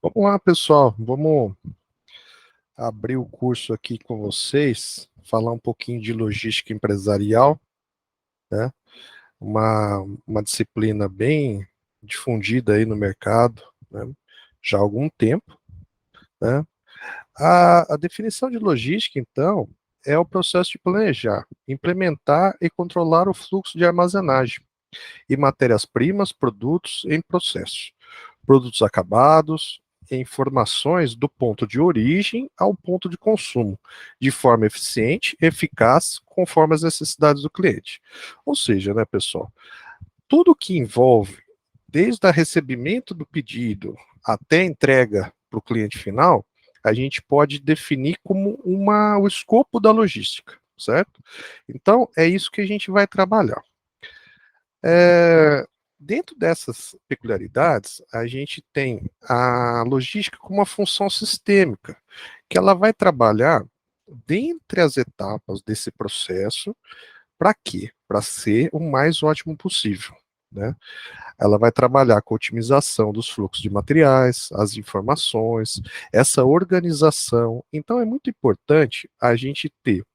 Vamos lá, pessoal. Vamos abrir o curso aqui com vocês, falar um pouquinho de logística empresarial, né? Uma disciplina bem difundida aí no mercado, né? Já há algum tempo, né? A definição de logística, então, é o processo de planejar, implementar e controlar o fluxo de armazenagem e matérias-primas, produtos em processo, produtos acabados, informações do ponto de origem ao ponto de consumo, de forma eficiente, eficaz, conforme as necessidades do cliente. Ou seja, né, pessoal, tudo que envolve, desde o recebimento do pedido até a entrega para o cliente final, a gente pode definir como o escopo da logística, certo? Então, é isso que a gente vai trabalhar. É, dentro dessas peculiaridades, a gente tem a logística como uma função sistêmica, que ela vai trabalhar dentre as etapas desse processo, para quê? Para ser o mais ótimo possível, né? Ela vai trabalhar com a otimização dos fluxos de materiais, as informações, essa organização. Então é muito importante a gente ter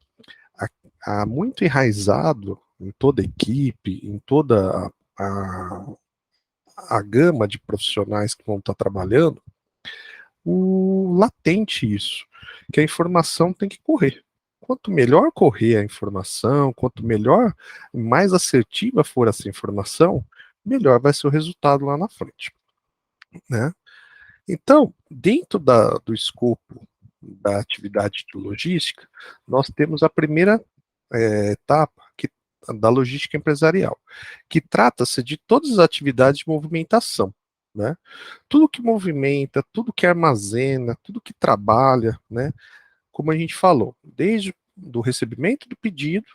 muito enraizado em toda a equipe, em toda a gama de profissionais que vão estar trabalhando, o latente isso, que a informação tem que correr. Quanto melhor correr a informação, quanto melhor, mais assertiva for essa informação, melhor vai ser o resultado lá na frente, né? Então, dentro do escopo da atividade de logística, nós temos a primeira etapa da logística empresarial, que trata-se de todas as atividades de movimentação, né? Tudo que movimenta, tudo que armazena, tudo que trabalha, né? Como a gente falou, desde do recebimento do pedido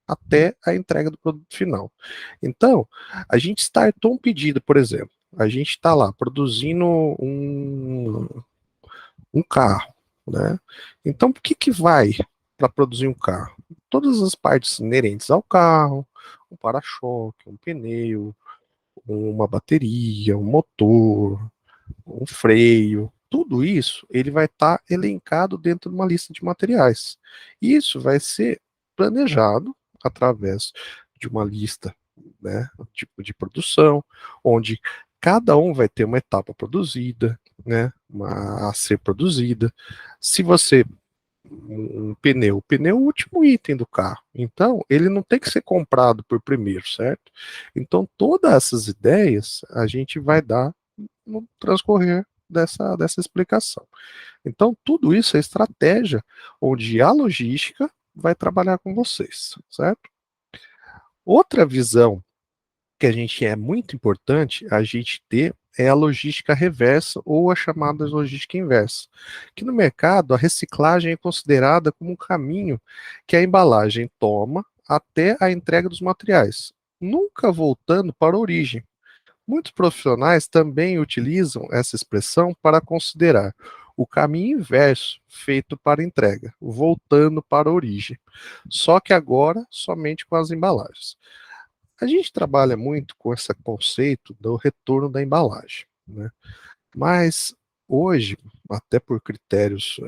até a entrega do produto final. Então, a gente startou um pedido, por exemplo, a gente está lá produzindo um carro, né? Então, o que vai para produzir um carro? Todas as partes inerentes ao carro, um para-choque, um pneu, uma bateria, um motor, um freio, tudo isso ele vai estar elencado dentro de uma lista de materiais. Isso vai ser planejado através de uma lista, né, tipo de produção, onde cada um vai ter uma etapa produzida, né, a ser produzida. Se você um pneu. O pneu é o último item do carro. Então, ele não tem que ser comprado por primeiro, certo? Então, todas essas ideias a gente vai dar no transcorrer dessa explicação. Então, tudo isso é estratégia onde a logística vai trabalhar com vocês, certo? Outra visão que a gente é muito importante a gente ter é a logística reversa ou a chamada logística inversa, que no mercado a reciclagem é considerada como um caminho que a embalagem toma até a entrega dos materiais, nunca voltando para a origem. Muitos profissionais também utilizam essa expressão para considerar o caminho inverso feito para entrega, voltando para a origem, só que agora somente com as embalagens. A gente trabalha muito com esse conceito do retorno da embalagem, né? Mas hoje, até por critérios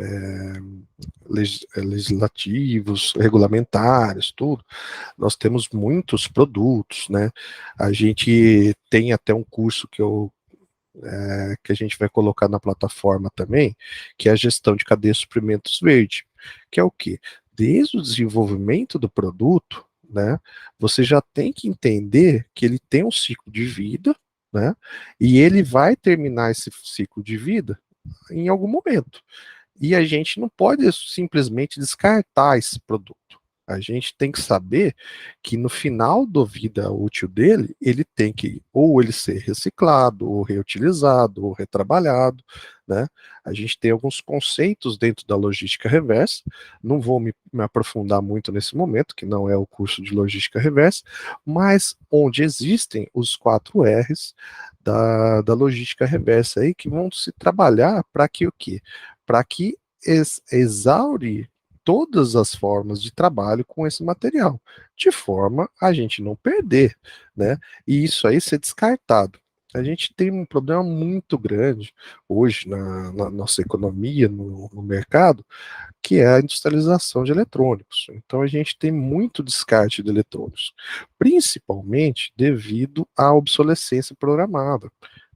legislativos, regulamentares, tudo, nós temos muitos produtos, né? A gente tem até um curso que a gente vai colocar na plataforma também, que é a gestão de cadeia de suprimentos verde, que é o quê? Desde o desenvolvimento do produto, né, você já tem que entender que ele tem um ciclo de vida, né, e ele vai terminar esse ciclo de vida em algum momento. E a gente não pode simplesmente descartar esse produto. A gente tem que saber que no final da vida útil dele, ele tem que ou ele ser reciclado, ou reutilizado, ou retrabalhado, né? A gente tem alguns conceitos dentro da logística reversa, não vou me aprofundar muito nesse momento, que não é o curso de logística reversa, mas onde existem os 4 R's da logística reversa aí, que vão se trabalhar para que o quê? Para que exaure todas as formas de trabalho com esse material, de forma a gente não perder, né? E isso aí ser descartado. A gente tem um problema muito grande hoje na nossa economia, no mercado, que é a industrialização de eletrônicos. Então a gente tem muito descarte de eletrônicos, principalmente devido à obsolescência programada,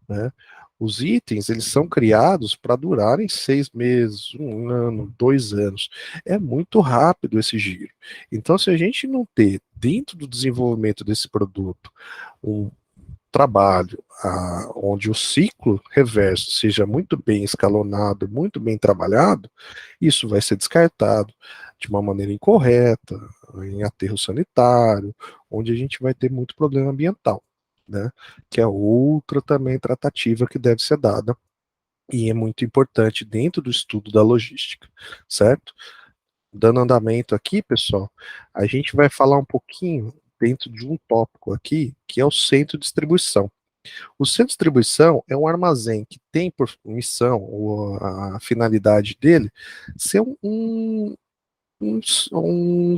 né? Os itens, eles são criados para durarem 6 meses, um ano, 2 anos. É muito rápido esse giro. Então, se a gente não ter, dentro do desenvolvimento desse produto, um trabalho onde o ciclo reverso seja muito bem escalonado, muito bem trabalhado, isso vai ser descartado de uma maneira incorreta, em aterro sanitário, onde a gente vai ter muito problema ambiental, né? Que é outra também tratativa que deve ser dada e é muito importante dentro do estudo da logística, certo? Dando andamento aqui, pessoal, a gente vai falar um pouquinho dentro de um tópico aqui, que é o centro de distribuição. O centro de distribuição é um armazém que tem por missão, ou a finalidade dele, ser um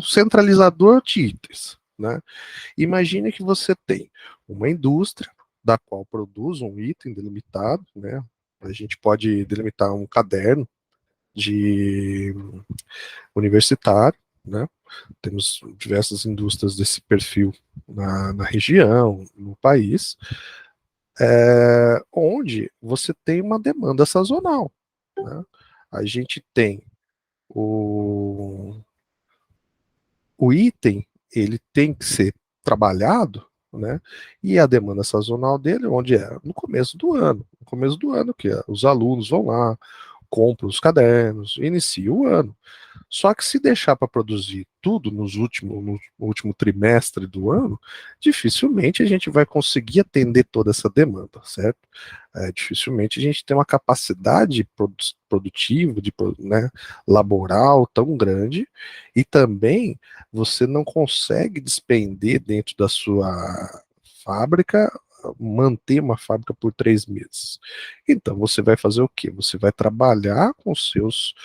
centralizador de itens, né? Imagine que você tem uma indústria da qual produz um item delimitado, né? A gente pode delimitar um caderno de universitário, né? Temos diversas indústrias desse perfil na região, no país, onde você tem uma demanda sazonal, né? A gente tem o, o item, ele tem que ser trabalhado, né? E a demanda sazonal dele, onde é? No começo do ano. No começo do ano, que os alunos vão lá, compram os cadernos, inicia o ano. Só que se deixar para produzir tudo no último trimestre do ano, dificilmente a gente vai conseguir atender toda essa demanda, certo? Dificilmente a gente tem uma capacidade produtiva, né, laboral tão grande, e também você não consegue despender dentro da sua fábrica, manter uma fábrica por 3 meses. Então você vai fazer o quê? Você vai trabalhar com seus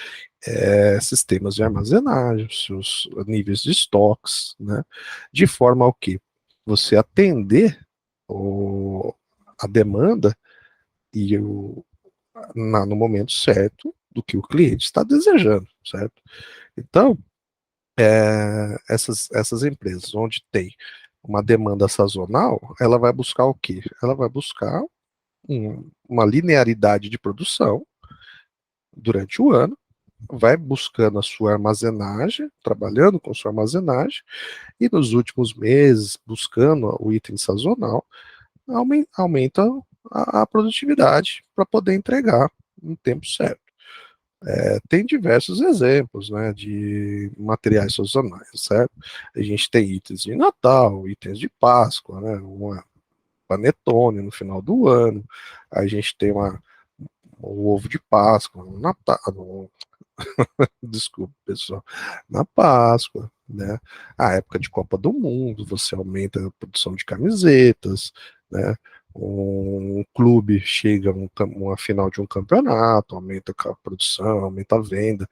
sistemas de armazenagem, seus níveis de estoques, né? De forma ao que você atender a demanda e no momento certo do que o cliente está desejando, certo? Então, essas empresas onde tem uma demanda sazonal, ela vai buscar o quê? Ela vai buscar uma linearidade de produção durante o ano, vai buscando a sua armazenagem, trabalhando com sua armazenagem, e nos últimos meses, buscando o item sazonal, aumenta a produtividade para poder entregar no tempo certo. Tem diversos exemplos, né, de materiais sazonais, certo? A gente tem itens de Natal, itens de Páscoa, né, uma panetone no final do ano, a gente tem o ovo de Páscoa no Natal, desculpa, pessoal, na Páscoa, né? A época de Copa do Mundo, você aumenta a produção de camisetas, né? Um clube chega a uma final de um campeonato, aumenta a produção, aumenta a venda.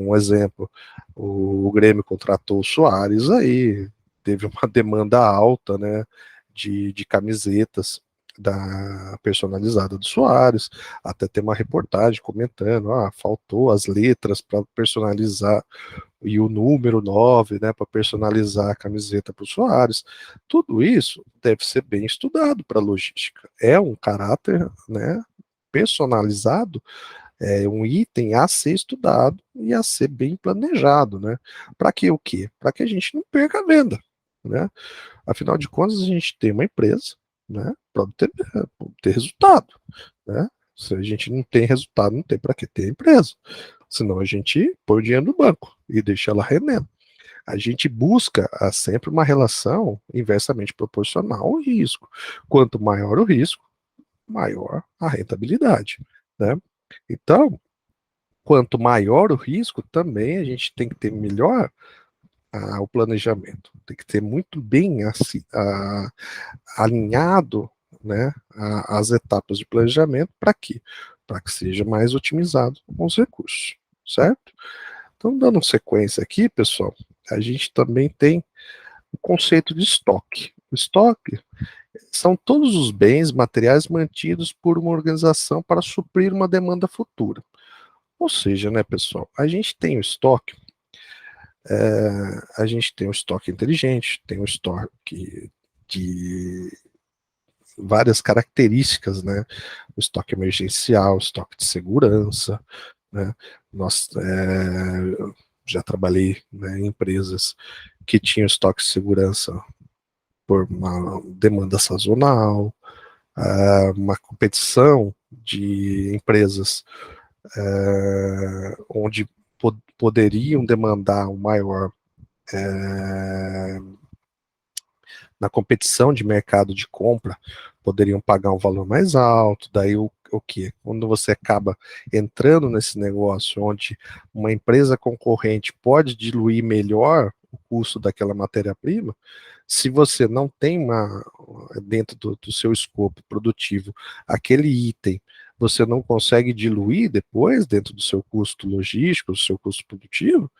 Um exemplo, o Grêmio contratou o Soares aí, teve uma demanda alta, né? De camisetas da personalizada do Soares, até tem uma reportagem comentando, faltou as letras para personalizar e o número 9, né, para personalizar a camiseta para o Soares. Tudo isso deve ser bem estudado para logística. É um caráter, né, personalizado, é um item a ser estudado e a ser bem planejado, né? Para que o quê? Para que a gente não perca a venda, né? Afinal de contas, a gente tem uma empresa, né, para obter resultado, né? Se a gente não tem resultado, não tem para que ter empresa. Senão a gente põe o dinheiro no banco e deixa ela rendendo. A gente busca sempre uma relação inversamente proporcional ao risco. Quanto maior o risco, maior a rentabilidade, né? Então, quanto maior o risco, também a gente tem que ter melhor o planejamento. Tem que ter muito bem alinhado, né, as etapas de planejamento para quê? Para que seja mais otimizado com os recursos, certo? Então, dando sequência aqui, pessoal, a gente também tem o conceito de estoque. O estoque são todos os bens materiais mantidos por uma organização para suprir uma demanda futura. Ou seja, né, pessoal, a gente tem o estoque inteligente, tem o estoque de várias características, né? O estoque emergencial, o estoque de segurança, né? Nós já trabalhei, né, em empresas que tinham estoque de segurança por uma demanda sazonal, uma competição de empresas onde poderiam demandar um maior na competição de mercado de compra, poderiam pagar um valor mais alto, daí o que? Quando você acaba entrando nesse negócio onde uma empresa concorrente pode diluir melhor o custo daquela matéria-prima, se você não tem dentro do seu escopo produtivo aquele item, você não consegue diluir depois dentro do seu custo logístico, do seu custo produtivo,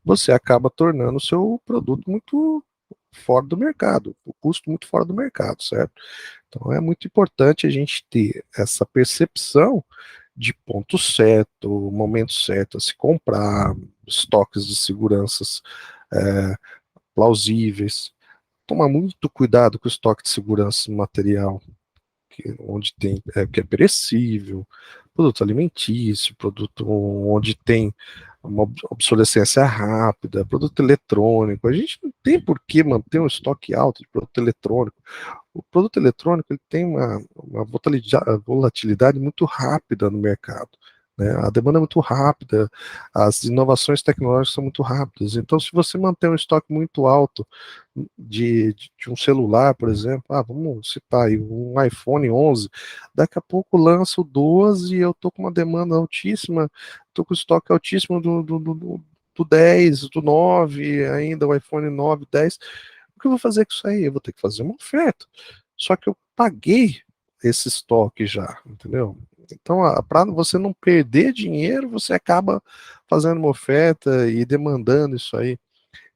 você acaba tornando o seu produto muito fora do mercado, o custo muito fora do mercado, certo? Então é muito importante a gente ter essa percepção de ponto certo, momento certo a se comprar, estoques de seguranças é, plausíveis, tomar muito cuidado com o estoque de segurança material, onde tem que é perecível, produto alimentício, produto onde tem uma obsolescência rápida, produto eletrônico. A gente não tem por que manter um estoque alto de produto eletrônico. O produto eletrônico ele tem uma volatilidade muito rápida no mercado. Né? A demanda é muito rápida, as inovações tecnológicas são muito rápidas. Então, se você manter um estoque muito alto de um celular, por exemplo, vamos citar aí um iPhone 11, daqui a pouco lança o 12 e eu estou com uma demanda altíssima, estou com estoque altíssimo do 10, do 9, ainda o iPhone 9, 10. O que eu vou fazer com isso aí? Eu vou ter que fazer uma oferta. Só que eu paguei esse estoque já, entendeu? Então, para você não perder dinheiro, você acaba fazendo uma oferta e demandando isso aí.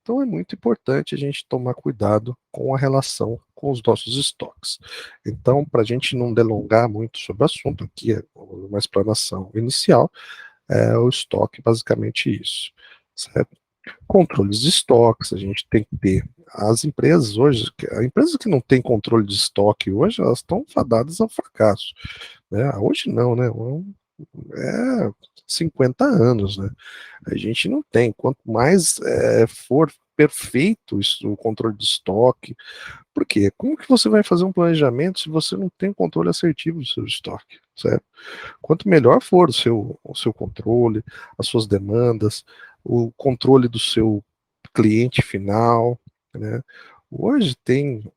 Então, é muito importante a gente tomar cuidado com a relação com os nossos estoques. Então, para a gente não delongar muito sobre o assunto, aqui é uma explanação inicial, o estoque basicamente isso, certo? Controles de estoques, a gente tem que ter. As empresas hoje, a empresa que não tem controle de estoque hoje, elas estão fadadas ao fracasso. Né? Hoje não, né? É 50 anos, né? A gente não tem. Quanto mais for perfeito isso, o controle de estoque, por quê? Como que você vai fazer um planejamento se você não tem controle assertivo do seu estoque, certo? Quanto melhor for o seu controle, as suas demandas, o controle do seu cliente final, né? Hoje tem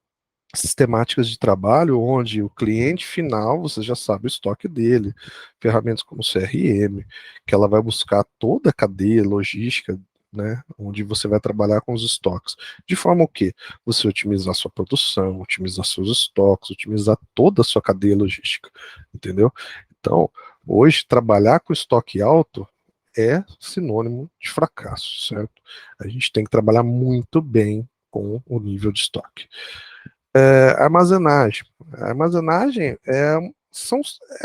sistemáticas de trabalho onde o cliente final, você já sabe o estoque dele, ferramentas como CRM, que ela vai buscar toda a cadeia logística, né, onde você vai trabalhar com os estoques, de forma o quê? Você otimizar sua produção, otimizar seus estoques, otimizar toda a sua cadeia logística, entendeu? Então, hoje, trabalhar com estoque alto é sinônimo de fracasso, certo? A gente tem que trabalhar muito bem com o nível de estoque. Armazenagem. A armazenagem é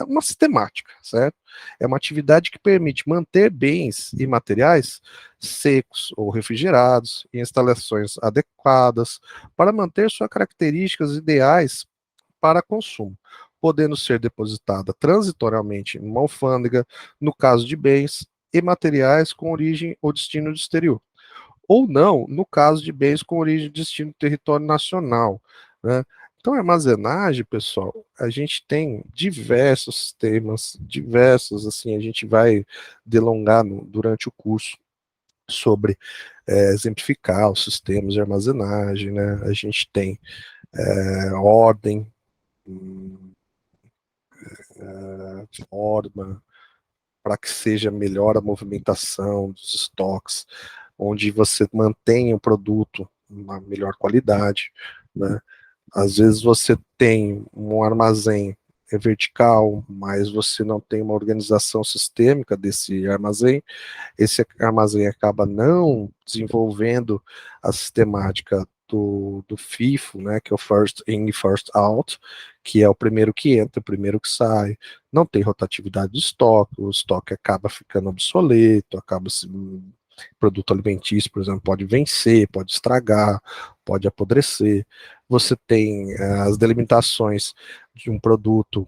uma sistemática, certo? É uma atividade que permite manter bens e materiais secos ou refrigerados em instalações adequadas para manter suas características ideais para consumo, podendo ser depositada transitoriamente em uma alfândega, no caso de bens e materiais com origem ou destino de exterior, ou não, no caso de bens com origem e destino território nacional, né? Então, armazenagem, pessoal, a gente tem diversos sistemas, diversos, assim, a gente vai delongar durante o curso sobre exemplificar os sistemas de armazenagem, né? A gente tem ordem, forma, para que seja melhor a movimentação dos estoques, onde você mantenha o produto uma melhor qualidade, né? Às vezes você tem um armazém vertical, mas você não tem uma organização sistêmica desse armazém, esse armazém acaba não desenvolvendo a sistemática do FIFO, né, que é o First In, First Out, que é o primeiro que entra, o primeiro que sai, não tem rotatividade de estoque, o estoque acaba ficando obsoleto, produto alimentício, por exemplo, pode vencer, pode estragar, pode apodrecer. Você tem as delimitações de um produto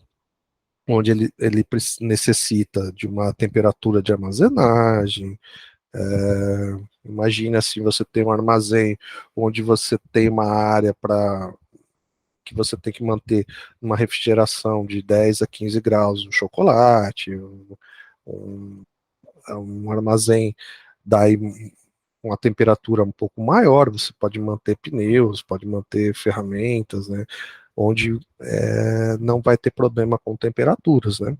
onde ele necessita de uma temperatura de armazenagem. Imagina assim, você tem um armazém onde você tem uma área para que você tem que manter uma refrigeração de 10 a 15 graus, um chocolate, um, um armazém daí uma temperatura um pouco maior, você pode manter pneus, pode manter ferramentas, né, onde não vai ter problema com temperaturas, né.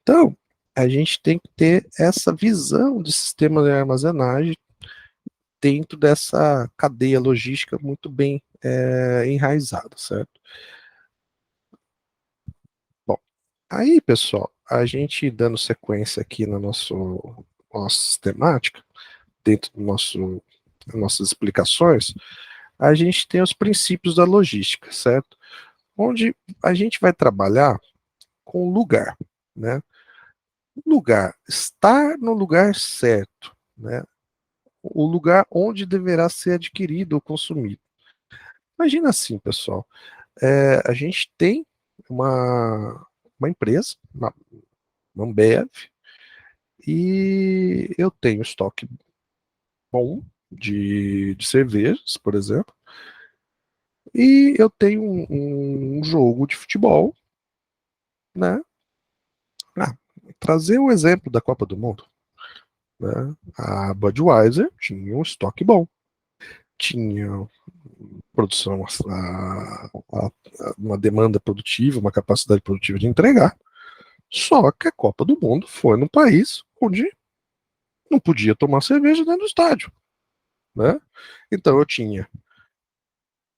Então, a gente tem que ter essa visão de sistema de armazenagem dentro dessa cadeia logística muito bem enraizada, certo? Bom, aí, pessoal, a gente dando sequência aqui na nossa sistemática, dentro das nossas explicações, a gente tem os princípios da logística, certo? Onde a gente vai trabalhar com lugar, né? Lugar, estar no lugar certo, né? O lugar onde deverá ser adquirido ou consumido. Imagina assim, pessoal, a gente tem uma empresa, uma Ambev, e eu tenho estoque bom de cervejas, por exemplo, e eu tenho um jogo de futebol, né? Ah, trazer o exemplo da Copa do Mundo, né? A Budweiser tinha um estoque bom, tinha produção, uma demanda produtiva, uma capacidade produtiva de entregar. Só que a Copa do Mundo foi num país onde não podia tomar cerveja dentro do estádio, né? Então eu tinha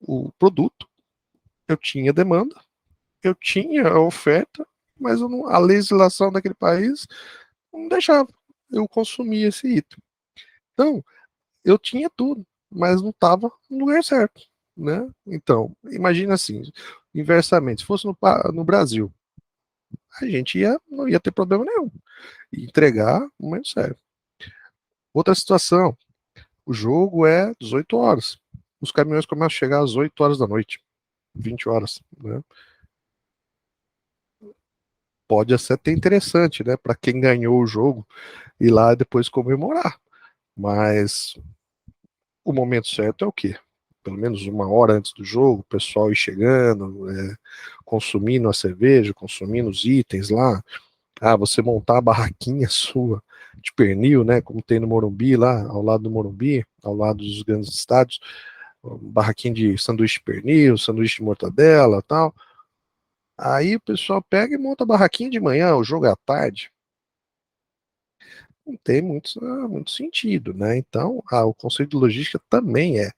o produto, eu tinha demanda, eu tinha a oferta, mas a legislação daquele país não deixava eu consumir esse item. Então, eu tinha tudo, mas não estava no lugar certo, né? Então, imagina assim, inversamente, se fosse no Brasil, a gente não ia ter problema nenhum. Ia entregar no momento certo. Outra situação, o jogo é 18 horas. Os caminhões começam a chegar às 8 horas da noite, 20 horas, né? Pode ser até interessante, né, para quem ganhou o jogo ir lá e depois comemorar. Mas o momento certo é o quê? Pelo menos uma hora antes do jogo, o pessoal ir chegando, consumindo a cerveja, consumindo os itens lá. Ah, você montar a barraquinha sua de pernil, né? Como tem no Morumbi, lá ao lado do Morumbi, ao lado dos grandes estádios, barraquinha de sanduíche de pernil, sanduíche de mortadela tal. Aí o pessoal pega e monta a barraquinha de manhã, o jogo é à tarde. Não tem muito sentido, né? Então, o conceito de logística também é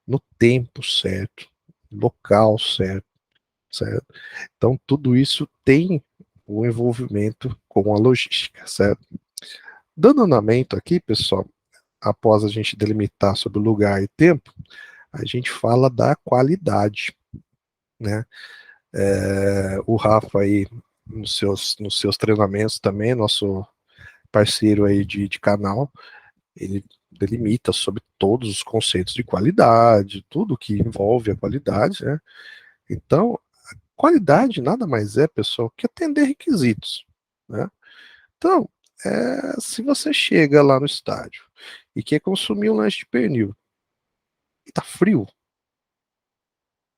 no tempo certo, local certo, certo? Então, tudo isso tem o envolvimento com a logística, certo? Dando andamento aqui, pessoal, após a gente delimitar sobre o lugar e tempo, a gente fala da qualidade, né? O Rafa aí, nos seus treinamentos também, nosso parceiro aí de canal, ele delimita sobre todos os conceitos de qualidade, tudo que envolve a qualidade, né? Então, qualidade nada mais é, pessoal, que atender requisitos, né? Então, se você chega lá no estádio e quer consumir um lanche de pernil e tá frio,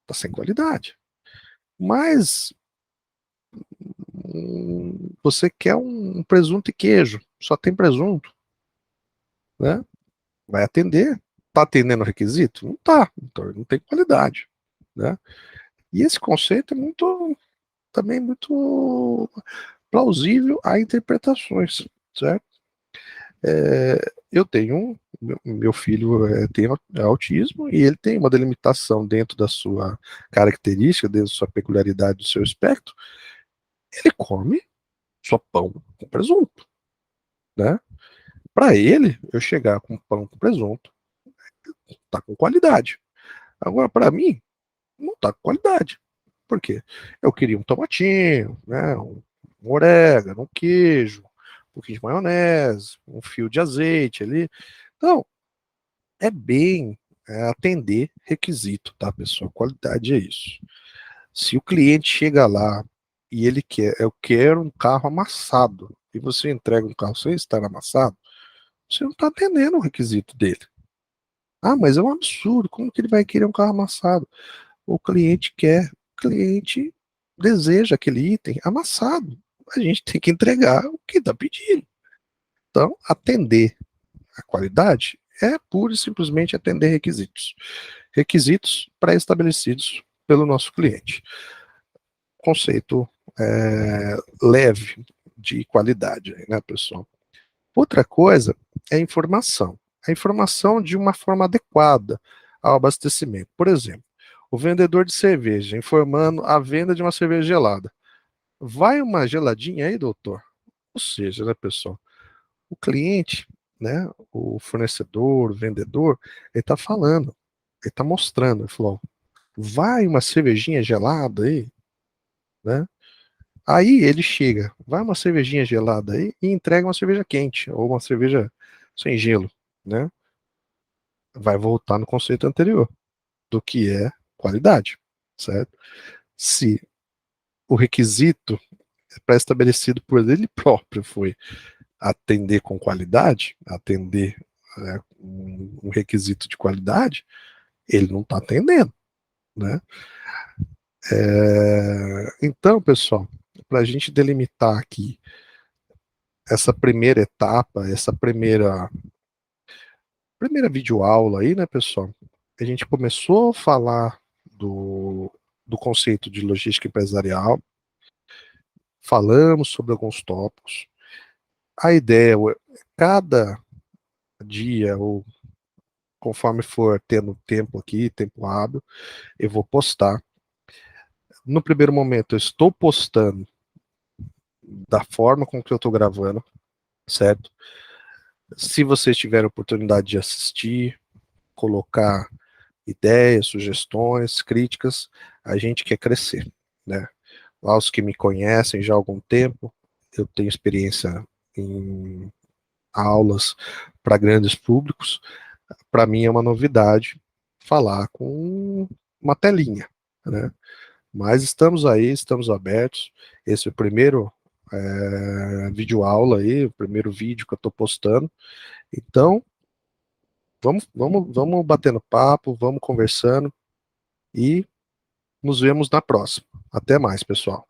tá sem qualidade. Mas você quer um presunto e queijo, só tem presunto, né? Vai atender. Tá atendendo o requisito? Não tá, então não tem qualidade, né? E esse conceito é também muito plausível a interpretações, certo? Eu tenho meu filho tem autismo e ele tem uma delimitação dentro da sua característica, dentro da sua peculiaridade, do seu espectro. Ele come só pão com presunto, né? Para ele, eu chegar com pão com presunto, tá com qualidade. Agora, para mim, não tá com qualidade. Por quê? Eu queria um tomatinho, né, um orégano, um queijo, um pouquinho de maionese, um fio de azeite ali. Então, é bem atender requisito, tá, pessoal? Qualidade é isso. Se o cliente chega lá e ele quer, eu quero um carro amassado, e você entrega um carro sem estar amassado, você não está atendendo o requisito dele. Ah, mas é um absurdo, como que ele vai querer um carro amassado? O cliente quer, o cliente deseja aquele item amassado. A gente tem que entregar o que está pedindo. Então, atender a qualidade é pura e simplesmente atender requisitos. Requisitos pré-estabelecidos pelo nosso cliente. Conceito leve de qualidade, né, pessoal? Outra coisa é a informação. A informação de uma forma adequada ao abastecimento. Por exemplo, o vendedor de cerveja informando a venda de uma cerveja gelada. Vai uma geladinha aí, doutor? Ou seja, né, pessoal, o cliente, né, o fornecedor, o vendedor, ele está falando, ele está mostrando, ele falou, vai uma cervejinha gelada aí, né? Aí ele chega, vai uma cervejinha gelada aí e entrega uma cerveja quente, ou uma cerveja sem gelo, né? Vai voltar no conceito anterior, do que é qualidade, certo? Se o requisito pré-estabelecido por ele próprio foi atender com qualidade, atender um requisito de qualidade, ele não está atendendo, né? Então, pessoal, para a gente delimitar aqui essa primeira etapa, essa primeira videoaula aí, né, pessoal? A gente começou a falar do conceito de logística empresarial, falamos sobre alguns tópicos. A ideia é cada dia, ou conforme for tendo tempo aqui, tempo hábil, eu vou postar. No primeiro momento, eu estou postando da forma com que eu estou gravando, certo? Se vocês tiverem oportunidade de assistir, colocar ideias, sugestões, críticas, a gente quer crescer, né? Aos que me conhecem já há algum tempo, eu tenho experiência em aulas para grandes públicos. Para mim é uma novidade falar com uma telinha, né? Mas estamos aí, estamos abertos. Esse é o primeiro vídeo aula aí, o primeiro vídeo que eu estou postando. Então, vamos batendo papo, vamos conversando e nos vemos na próxima. Até mais, pessoal.